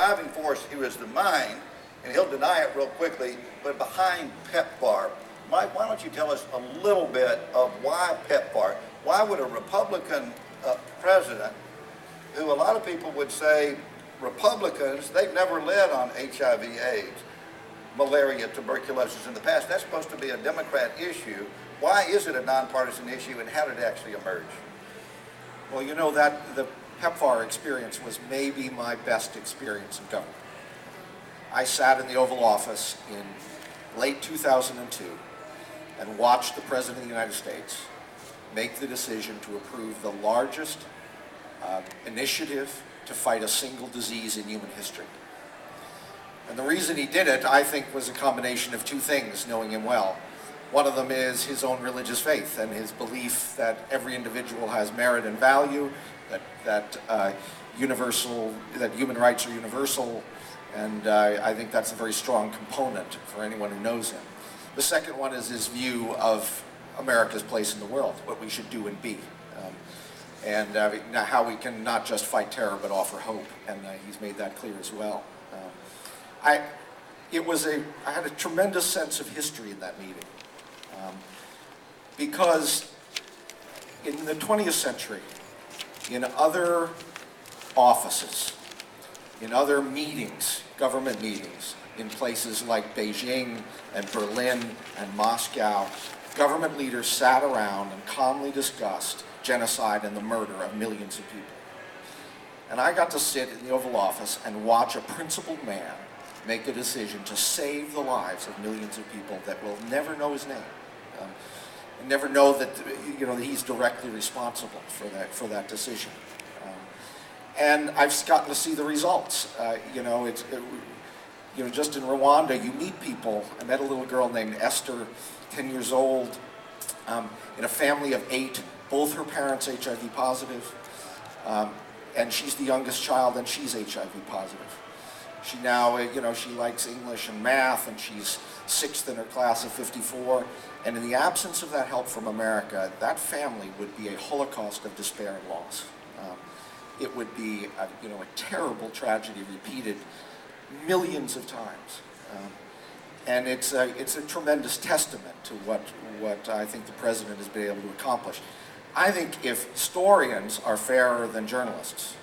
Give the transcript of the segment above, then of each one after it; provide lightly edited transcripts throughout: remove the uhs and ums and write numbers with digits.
driving force, he was the mind, and he'll deny it real quickly, but behind PEPFAR. Mike, why don't you tell us a little bit of why PEPFAR? Why would a Republican president, who a lot of people would say Republicans, they've never led on HIV/AIDS, malaria, tuberculosis in the past. That's supposed to be a Democrat issue. Why is it a nonpartisan issue, and how did it actually emerge? Well, you know, that the PEPFAR experience was maybe my best experience in government. I sat in the Oval Office in late 2002 and watched the President of the United States make the decision to approve the largest initiative to fight a single disease in human history. And the reason he did it, I think, was a combination of two things, knowing him well. One of them is his own religious faith and his belief that every individual has merit and value, that human rights are universal, and I think that's a very strong component for anyone who knows him. The second one is his view of America's place in the world, what we should do and be, and how we can not just fight terror but offer hope, and he's made that clear as well. I had a tremendous sense of history in that meeting, because in the 20th century, in other offices, in other meetings, government meetings, in places like Beijing and Berlin and Moscow, government leaders sat around and calmly discussed genocide and the murder of millions of people. And I got to sit in the Oval Office and watch a principled man make a decision to save the lives of millions of people that will never know his name, and never know that that he's directly responsible for that decision. And I've gotten to see the results. Just in Rwanda, you meet people. I met a little girl named Esther, 10 years old, in a family of 8, both her parents HIV positive, and she's the youngest child, and she's HIV positive. She now, she likes English and math, and she's 6th in her class of 54. And in the absence of that help from America, that family would be a holocaust of despair and loss. It would be, a terrible tragedy repeated millions of times. And it's a tremendous testament to what I think the president has been able to accomplish. I think if historians are fairer than journalists,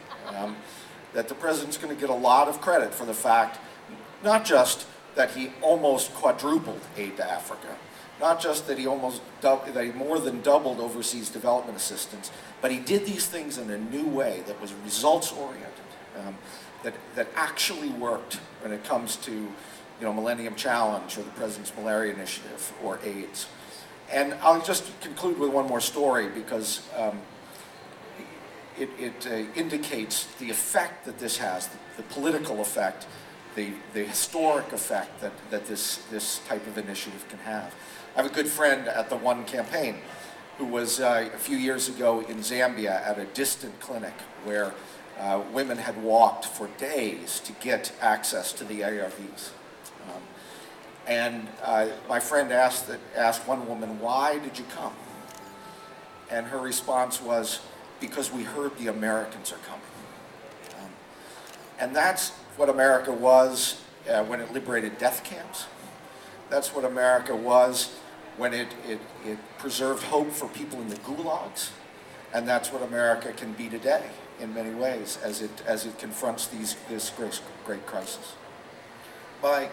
that the president's going to get a lot of credit for the fact, not just that he almost quadrupled aid to Africa, not just that he more than doubled overseas development assistance, but he did these things in a new way that was results-oriented, that actually worked when it comes to, Millennium Challenge or the President's Malaria Initiative or AIDS. And I'll just conclude with one more story, because it indicates the effect that this has, the political effect, the historic effect that this type of initiative can have. I have a good friend at the One campaign who was a few years ago in Zambia at a distant clinic where women had walked for days to get access to the ARVs. And my friend asked one woman, "Why did you come?" And her response was, "Because we heard the Americans are coming." And that's what America was when it liberated death camps. That's what America was when it preserved hope for people in the gulags. And that's what America can be today in many ways as it confronts this great crisis. Mike,